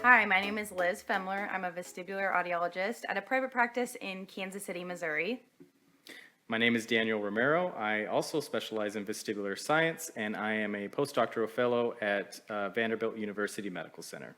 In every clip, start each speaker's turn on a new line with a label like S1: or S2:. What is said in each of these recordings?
S1: Hi, my name is Liz Femler. I'm a vestibular audiologist at a private practice in Kansas City, Missouri.
S2: My name is Daniel Romero. I also specialize in vestibular science, and I am a postdoctoral fellow at Vanderbilt University Medical Center.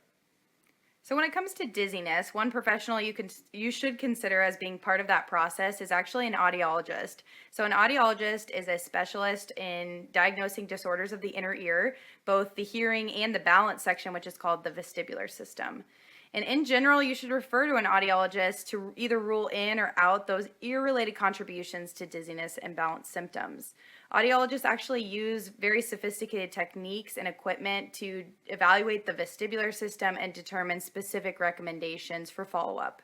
S1: So when it comes to dizziness, one professional you should consider as being part of that process is actually an audiologist. So an audiologist is a specialist in diagnosing disorders of the inner ear, both the hearing and the balance section, which is called the vestibular system. And in general, you should refer to an audiologist to either rule in or out those ear-related contributions to dizziness and balance symptoms. Audiologists actually use very sophisticated techniques and equipment to evaluate the vestibular system and determine specific recommendations for follow-up.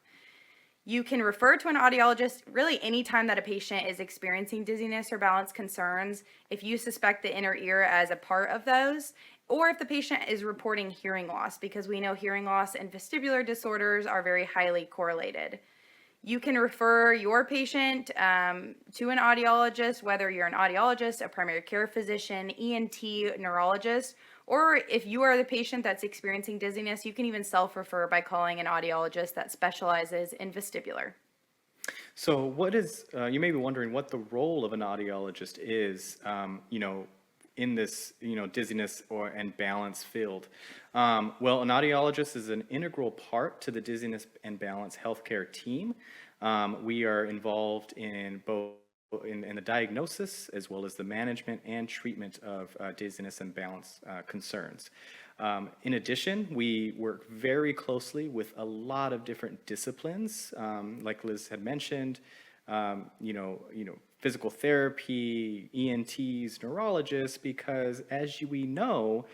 S1: You can refer to an audiologist really anytime that a patient is experiencing dizziness or balance concerns, if you suspect the inner ear as a part of those, or if the patient is reporting hearing loss, because we know hearing loss and vestibular disorders are very highly correlated. You can refer your patient to an audiologist, whether you're an audiologist, a primary care physician, ENT, neurologist, or if you are the patient that's experiencing dizziness, you can even self-refer by calling an audiologist that specializes in vestibular.
S2: So, you may be wondering what the role of an audiologist is, in this, dizziness and balance field. Well, an audiologist is an integral part to the dizziness and balance healthcare team. We are involved in both in the diagnosis as well as the management and treatment of dizziness and balance concerns. In addition, we work very closely with a lot of different disciplines, like Liz had mentioned, physical therapy, ENTs, neurologists, because we know,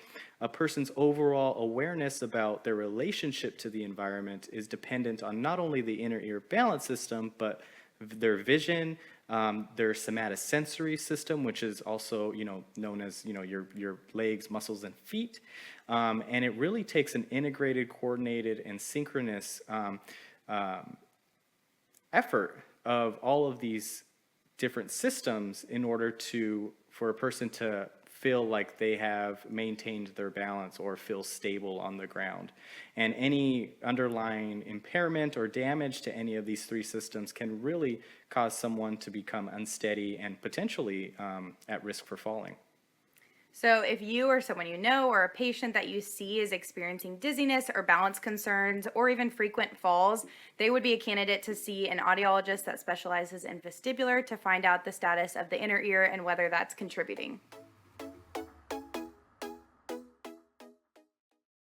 S2: a person's overall awareness about their relationship to the environment is dependent on not only the inner ear balance system, but their vision, their somatosensory system, which is also, known as, your legs, muscles, and feet. And it really takes an integrated, coordinated, and synchronous effort of all of these different systems in order for a person to feel like they have maintained their balance or feel stable on the ground. And any underlying impairment or damage to any of these three systems can really cause someone to become unsteady and potentially at risk for falling.
S1: So, if you or someone you know or a patient that you see is experiencing dizziness or balance concerns or even frequent falls, they would be a candidate to see an audiologist that specializes in vestibular to find out the status of the inner ear and whether that's contributing.